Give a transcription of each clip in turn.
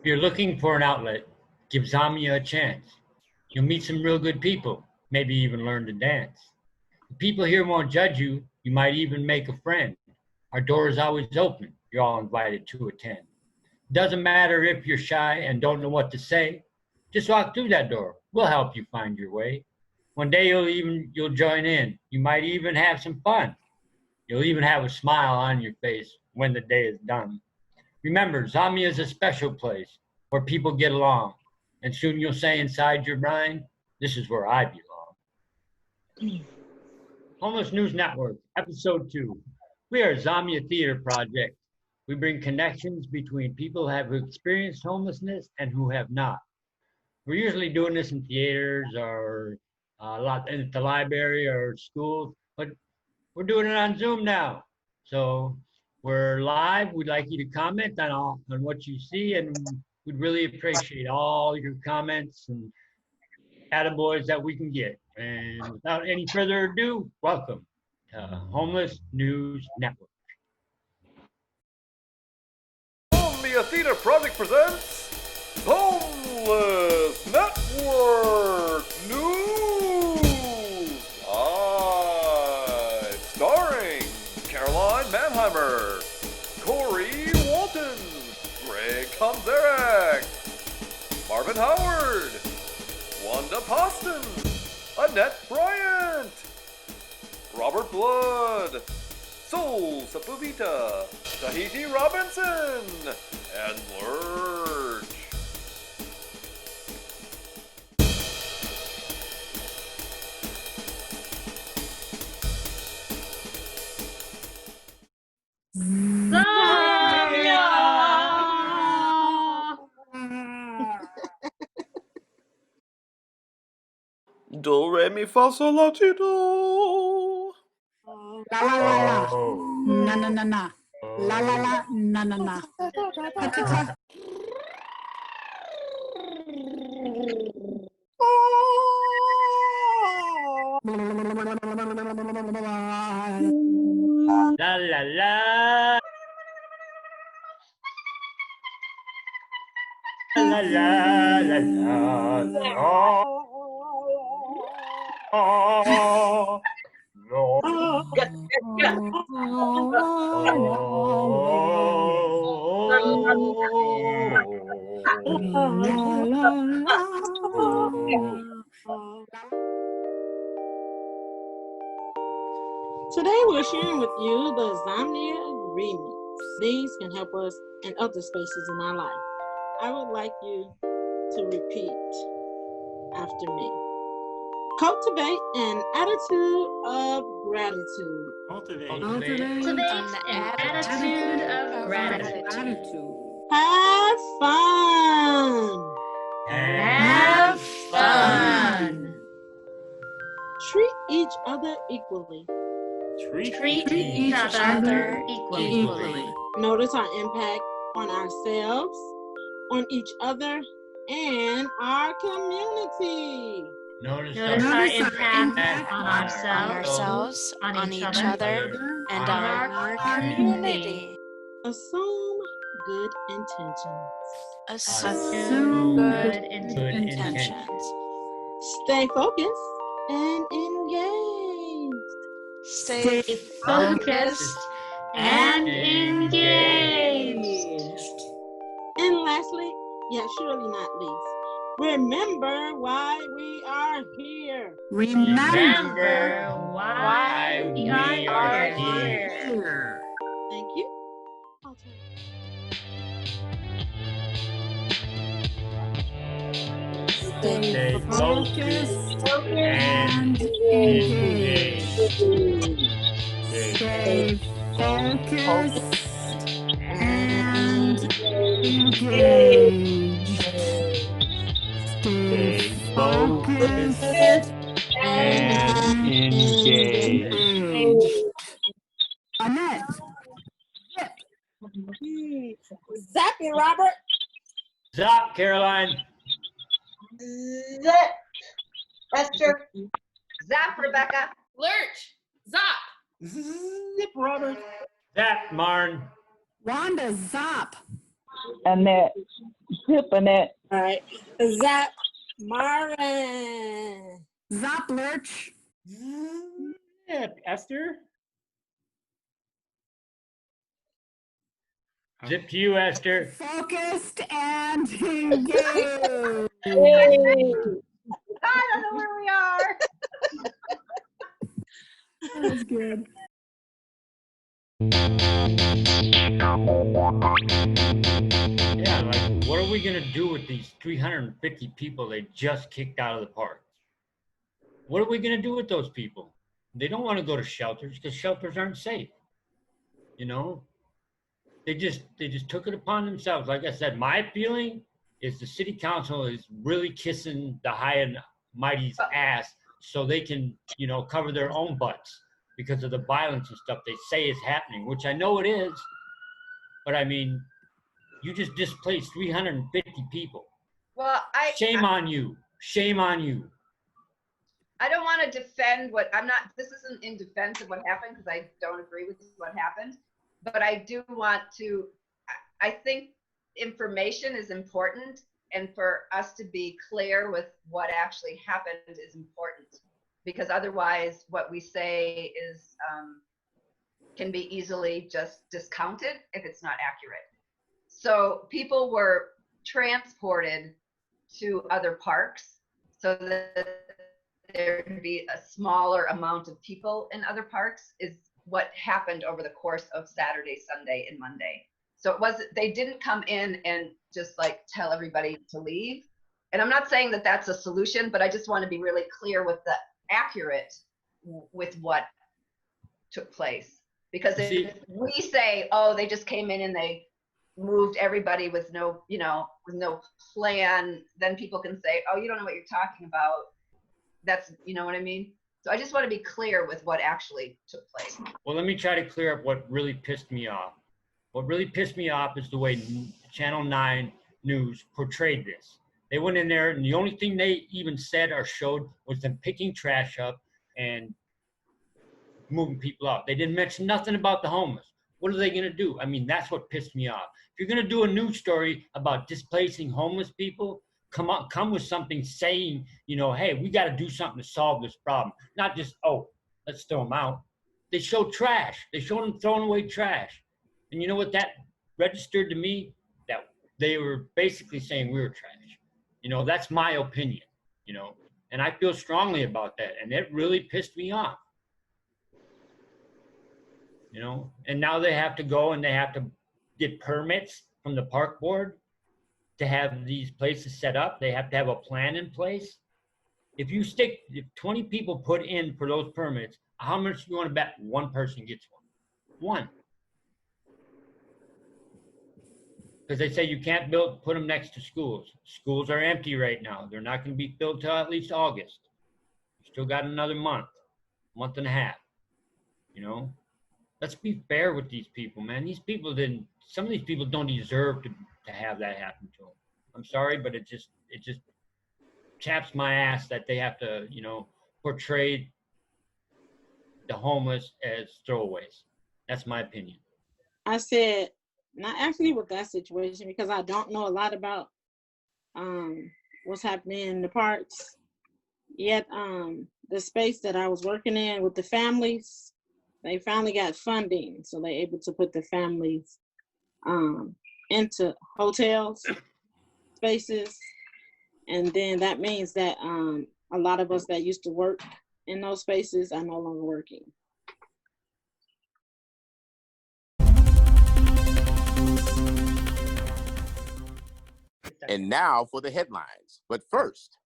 If you're looking for an outlet, give zAmya a chance. You'll meet some real good people, maybe even learn to dance. The people here won't judge you. You might even make a friend. Our door is always open. You're all invited to attend. Doesn't matter if you're shy and don't know what to say. Just walk through that door. We'll help you find your way. One day you'll join in. You might even have some fun. You'll even have a smile on your face when the day is done. Remember, zAmya is a special place where people get along. And soon you'll say inside your mind, this is where I belong. Homeless News Network, Episode 2. We are a zAmya Theater Project. We bring connections between people who have experienced homelessness and who have not. We're usually doing this in theaters or a lot at the library or schools, but we're doing it on Zoom now. So we're live. We'd like you to comment on what you see, and we'd really appreciate all your comments and attaboys that we can get. And without any further ado, welcome to Homeless News Network. zAmya Theater Project presents Homeless Network News. Starring Caroline Manheimer, Corey Walton, Greg Komzarek, Marvin Howard, Wanda Poston, Annette Bryant, Robert Blood, Sol Sepulveda, Tahiti Robinson, and Lurch. zAmya! Do, re, mi, fa, sol, la, ti, do. La la la la. Na na na na. La la la na na na. La la la. La la la la. Oh. Today we're sharing with you the zAmya remix. These can help us in other spaces in our life. I would like you to repeat after me. Cultivate an attitude of gratitude. Cultivate An attitude of gratitude. Have fun. Have fun. Treat each other equally. Treat each other equally. Notice our impact on ourselves, on each other, and our community. Notice our impact on ourselves, on each other, and our community. Assume good intentions. Assume good intentions. Stay focused and engaged. Stay focused and engaged. And lastly, yet surely not least, remember why we are here. Remember why we are here. Thank you. Stay focused and engaged. Stay focused and engaged. Stay focused and engaged. Annette. Zap it, Robert. Zap, Caroline. Zip. Esther. Zap, Rebecca. Lurch, Zop, Zip, Robert. Zap, Marn. Wanda, zop. Annette, Tip Annette. All right. Zap Marin. Zop Lurch. Yeah, Esther. Zip to you, Esther. Focused and engaged. I don't know where we are. That's good. Yeah, like, what are we going to do with these 350 people they just kicked out of the park? What are we going to do with those people? They don't want to go to shelters because shelters aren't safe. You know, they just took it upon themselves. Like I said, my feeling is the city council is really kissing the high and mighty's ass so they can, you know, cover their own butts because of the violence and stuff they say is happening, which I know it is. But I mean, you just displaced 350 people. Well, Shame on you. Shame on you. I don't want to defend what I'm not. This isn't in defense of what happened because I don't agree with what happened. But I do want to. I think information is important, and for us to be clear with what actually happened is important, because otherwise, what we say is can be easily just discounted if it's not accurate. So people were transported to other parks so that there could be a smaller amount of people in other parks is what happened over the course of Saturday, Sunday, and Monday. So it wasn't, they didn't come in and just like tell everybody to leave. And I'm not saying that that's a solution, but I just want to be really clear with the accurate with what took place. Because if we say, oh, they just came in and they moved everybody with no, you know, with no plan, then people can say, oh, you don't know what you're talking about. That's, you know what I mean? So I just want to be clear with what actually took place. Well, let me try to clear up what really pissed me off. What really pissed me off is the way Channel 9 News portrayed this. They went in there and the only thing they even said or showed was them picking trash up and moving people out. They didn't mention nothing about the homeless. What are they going to do? I mean, that's what pissed me off. If you're going to do a news story about displacing homeless people, come with something saying, you know, hey, we got to do something to solve this problem. Not just, oh, let's throw them out. They showed trash. They showed them throwing away trash. And you know what that registered to me? That they were basically saying we were trash. You know, that's my opinion, you know, and I feel strongly about that. And it really pissed me off. You know, and now they have to go and they have to get permits from the park board to have these places set up. They have to have a plan in place. If 20 people put in for those permits, how much do you want to bet one person gets one? One. Because they say you can't put them next to schools. Schools are empty right now. They're not going to be filled till at least August. You still got another month and a half, you know? Let's be fair with these people, man. Some of these people don't deserve to have that happen to them. I'm sorry, but it just chaps my ass that they have to, you know, portray the homeless as throwaways. That's my opinion. I said, not actually with that situation, because I don't know a lot about what's happening in the parks. Yet the space that I was working in with the families, they finally got funding, so they're able to put the families into hotels spaces, and then that means that a lot of us that used to work in those spaces are no longer working. And now for the headlines. But first,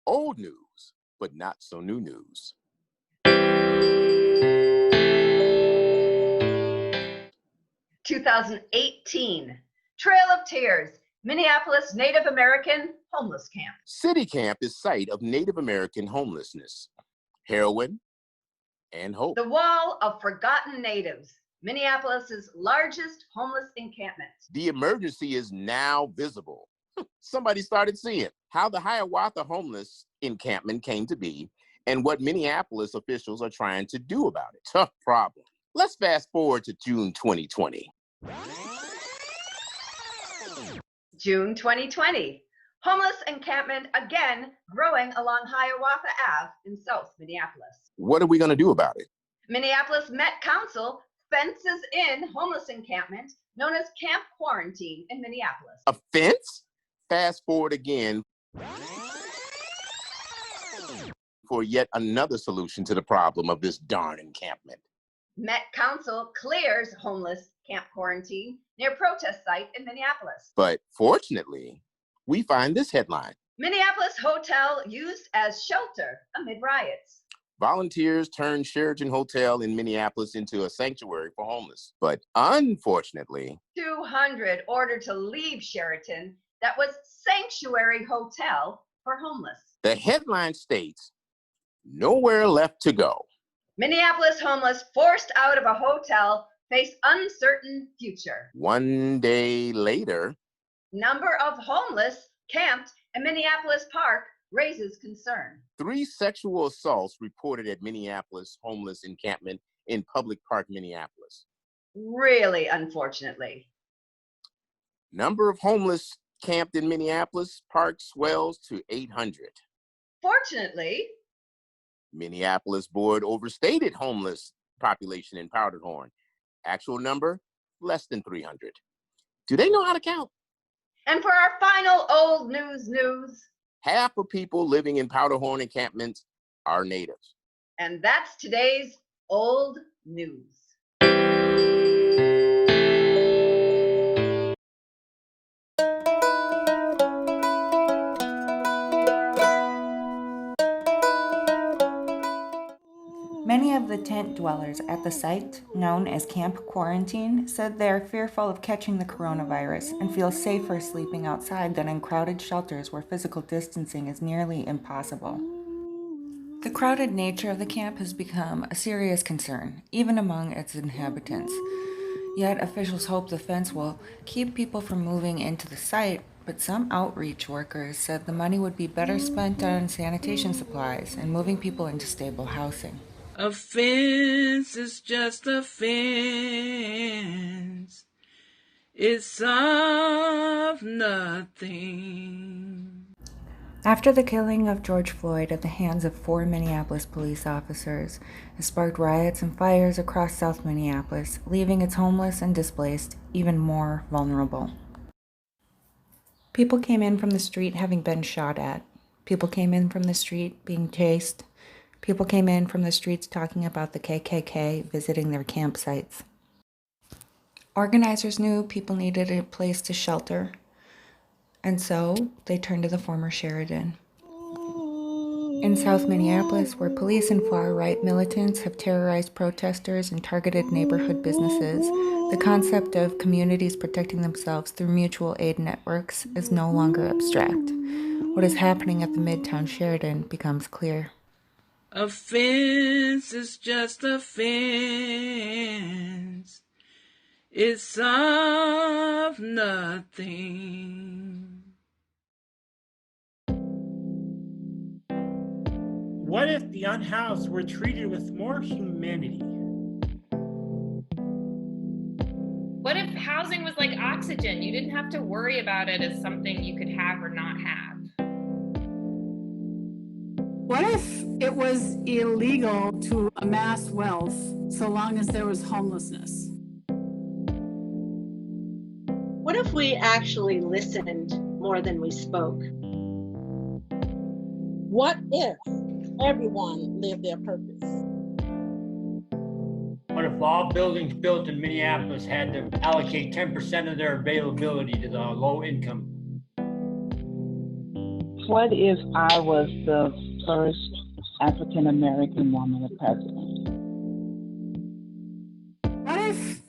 old news, but not so new news. 2018, Trail of Tears, Minneapolis Native American homeless camp. City Camp is site of Native American homelessness, heroin, and hope. The Wall of Forgotten Natives, Minneapolis's largest homeless encampment. The emergency is now visible. Somebody started seeing how the Hiawatha homeless encampment came to be and what Minneapolis officials are trying to do about it. Tough problem. Let's fast forward to June 2020. June 2020. Homeless encampment again growing along Hiawatha Ave in South Minneapolis. What are we going to do about it? Minneapolis Met Council fences in homeless encampment known as Camp Quarantine in Minneapolis. A fence? Fast forward again for yet another solution to the problem of this darn encampment. Met Council clears homeless Camp Quarantine near protest site in Minneapolis. But fortunately, we find this headline. Minneapolis hotel used as shelter amid riots. Volunteers turned Sheraton Hotel in Minneapolis into a sanctuary for homeless. But unfortunately, 200 ordered to leave Sheraton that was sanctuary hotel for homeless. the headline states, nowhere left to go. Minneapolis homeless forced out of a hotel face uncertain future. One day later, Number of homeless camped in Minneapolis Park raises concern. 3 sexual assaults reported at Minneapolis homeless encampment in Public Park, Minneapolis. Really, unfortunately. Number of homeless camped in Minneapolis Park swells to 800. Fortunately, Minneapolis board overstated homeless population in Powderhorn. Actual number, less than 300. Do they know how to count? and for our final old news, Half of people living in Powderhorn encampments are natives. and that's today's old news. Many of the tent dwellers at the site, known as Camp Quarantine, said they are fearful of catching the coronavirus and feel safer sleeping outside than in crowded shelters where physical distancing is nearly impossible. The crowded nature of the camp has become a serious concern, even among its inhabitants. Yet officials hope the fence will keep people from moving into the site, but some outreach workers said the money would be better spent on sanitation supplies and moving people into stable housing. A fence is just a fence. It's of nothing. After the killing of George Floyd at the hands of 4 Minneapolis police officers, it sparked riots and fires across South Minneapolis, leaving its homeless and displaced even more vulnerable. People came in from the street having been shot at. People came in from the street being chased. People came in from the streets talking about the KKK visiting their campsites. Organizers knew people needed a place to shelter, and so they turned to the former Sheraton. In South Minneapolis, where police and far-right militants have terrorized protesters and targeted neighborhood businesses, the concept of communities protecting themselves through mutual aid networks is no longer abstract. What is happening at the Midtown Sheraton becomes clear. A fence is just a fence. It's of nothing. What if the unhoused were treated with more humanity? What if housing was like oxygen? You didn't have to worry about it as something you could have or not have. What if it was illegal to amass wealth so long as there was homelessness? What if we actually listened more than we spoke? What if everyone lived their purpose? What if all buildings built in Minneapolis had to allocate 10% of their availability to the low income? What if I was the first African American woman president? What if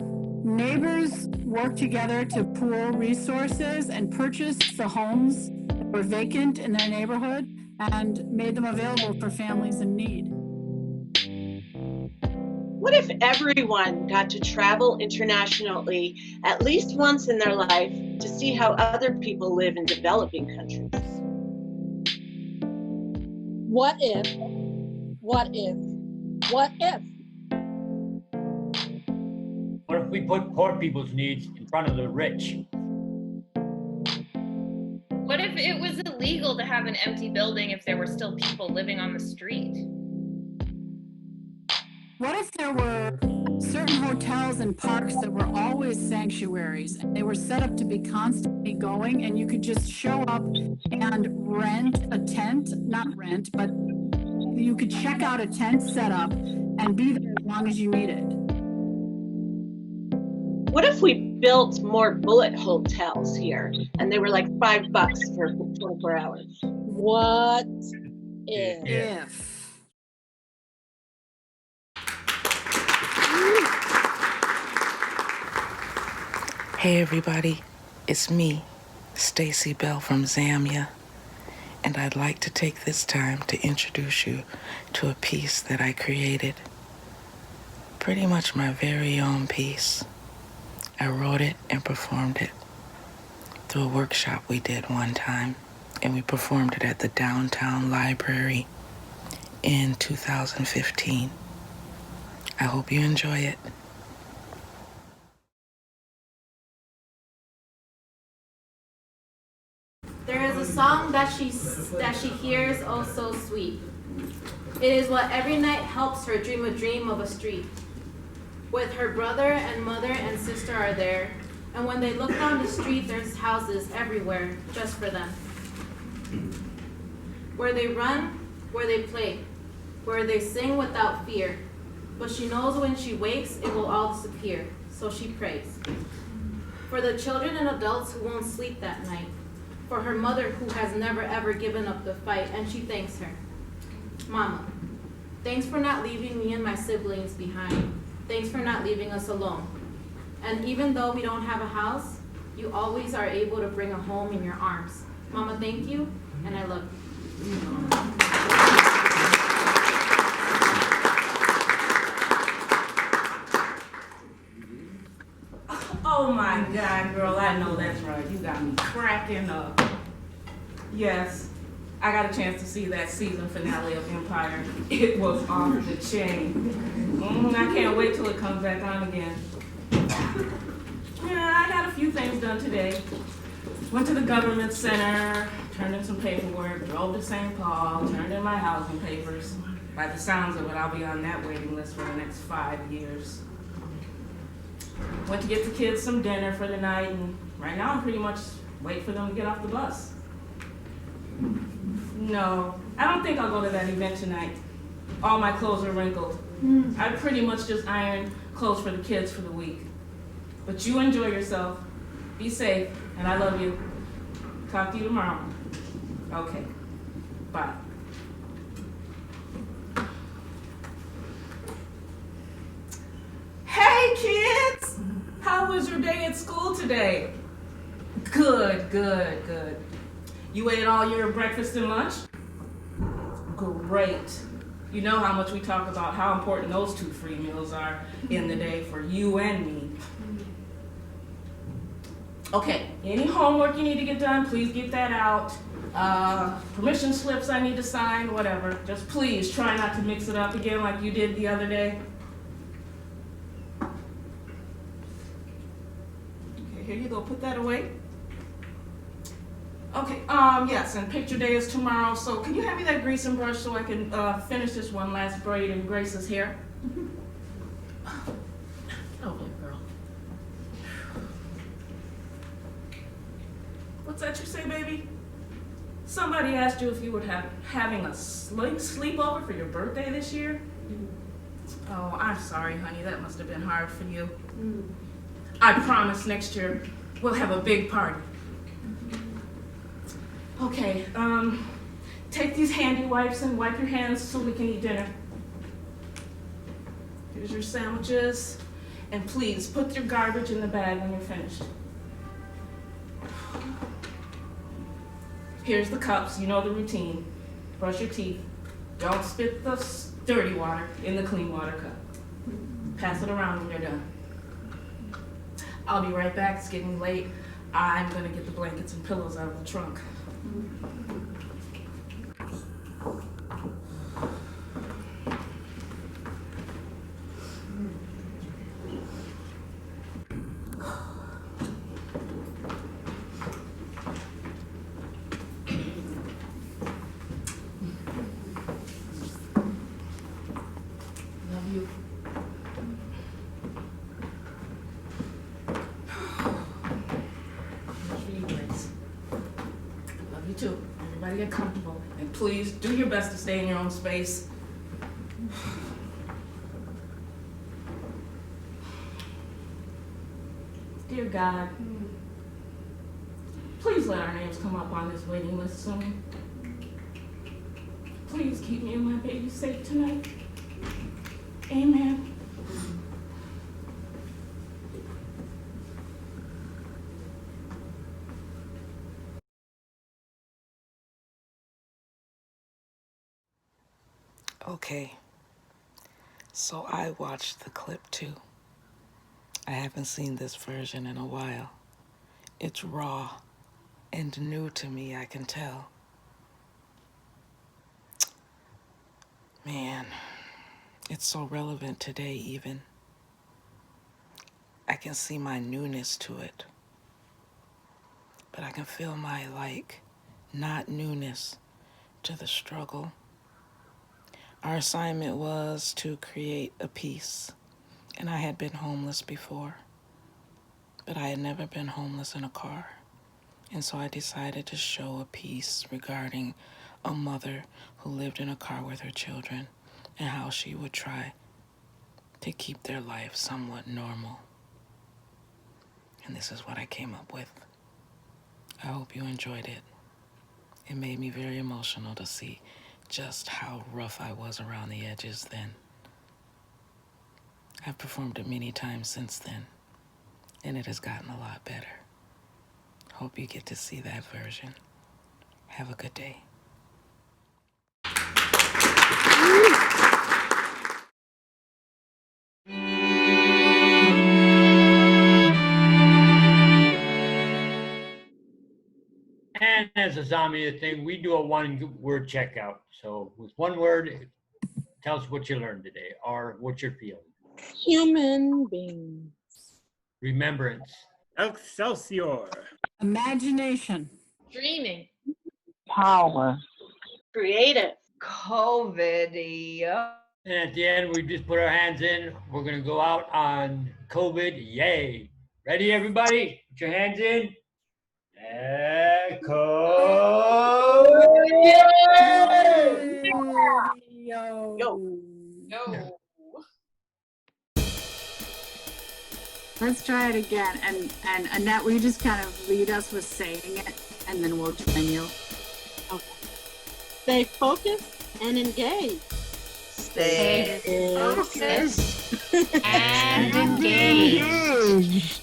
neighbors worked together to pool resources and purchased the homes that were vacant in their neighborhood and made them available for families in need? What if everyone got to travel internationally at least once in their life to see how other people live in developing countries? What if? What if? What if? What if we put poor people's needs in front of the rich? if it was illegal to have an empty building if there were still people living on the street? What if there were certain hotels and parks that were always sanctuaries and they were set up to be constantly going, and you could just show up and rent a tent, not rent, but you could check out a tent set up and be there as long as you needed? What if we built more bullet hotels here and they were like $5 for 24 hours? What if? If. Hey everybody, it's me, Stacy Bell from zAmya, and I'd like to take this time to introduce you to a piece that I created. Pretty much my very own piece. I wrote it and performed it through a workshop we did one time, and we performed it at the downtown library in 2015. I hope you enjoy it. There is a song that she hears oh so sweet. It is what every night helps her dream a dream of a street. With her brother and mother and sister are there, and when they look down the street, there's houses everywhere just for them. Where they run, where they play, where they sing without fear. But she knows when she wakes, it will all disappear, so she prays. For the children and adults who won't sleep that night. For her mother who has never ever given up the fight, and she thanks her. Mama, thanks for not leaving me and my siblings behind. Thanks for not leaving us alone. And even though we don't have a house, you always are able to bring a home in your arms. Mama, thank you, and I love you. Oh my God, girl, I know that's right. You got me cracking up. Yes, I got a chance to see that season finale of Empire. It was off the chain. I can't wait till it comes back on again. Yeah, I got a few things done today. Went to the government center, turned in some paperwork, drove to St. Paul, turned in my housing papers. By the sounds of it, I'll be on that waiting list for the next 5 years. Went to get the kids some dinner for the night, and right now I'm pretty much waiting for them to get off the bus. No, I don't think I'll go to that event tonight. All my clothes are wrinkled. I pretty much just ironed clothes for the kids for the week. But you enjoy yourself. Be safe, and I love you. Talk to you tomorrow. Okay, bye. Hey kids! How was your day at school today? Good, good, good. You ate all your breakfast and lunch? Great. You know how much we talk about how important those 2 free meals are in the day for you and me. Okay, any homework you need to get done, please get that out. Permission slips I need to sign, whatever. Just please try not to mix it up again like you did the other day. Okay, here you go, put that away. Okay, yes, and picture day is tomorrow, so can you hand me that grease and brush so I can finish this one last braid in Grace's hair? Oh, good girl. What's that you say, baby? Somebody asked you if you were having a sleepover for your birthday this year? Oh, I'm sorry, honey, that must have been hard for you. I promise next year we'll have a big party. Okay, take these handy wipes and wipe your hands so we can eat dinner. Here's your sandwiches, and please put your garbage in the bag when you're finished. Here's the cups, you know the routine. Brush your teeth. Don't spit the dirty water in the clean water cup. Pass it around when you're done. I'll be right back, it's getting late. I'm gonna get the blankets and pillows out of the trunk. You too. Everybody get comfortable. And please do your best to stay in your own space. Dear God, please let our names come up on this waiting list soon. Please keep me and my baby safe tonight. Amen. Okay, so I watched the clip too. I haven't seen this version in a while. It's raw and new to me, I can tell. Man, it's so relevant today even. I can see my newness to it. But I can feel my, not newness to the struggle. Our assignment was to create a piece, and I had been homeless before, but I had never been homeless in a car. And so I decided to show a piece regarding a mother who lived in a car with her children and how she would try to keep their life somewhat normal. And this is what I came up with. I hope you enjoyed it. It made me very emotional to see just how rough I was around the edges then. I've performed it many times since then, and it has gotten a lot better. Hope you get to see that version. Have a good day. And as a zAmya thing, we do a one-word checkout. So with one word, tell us what you learned today or what you're feeling. Human beings. Remembrance. Excelsior. Imagination. Dreaming. Power. Creative. COVID. And at the end, we just put our hands in. We're going to go out on COVID. Yay. Ready, everybody? Put your hands in. Echo. Yay! Yo. Yo. Let's try it again. And Annette, will you just kind of lead us with saying it, and then we'll join you. Okay. Stay focused and engaged. Stay focused and engaged.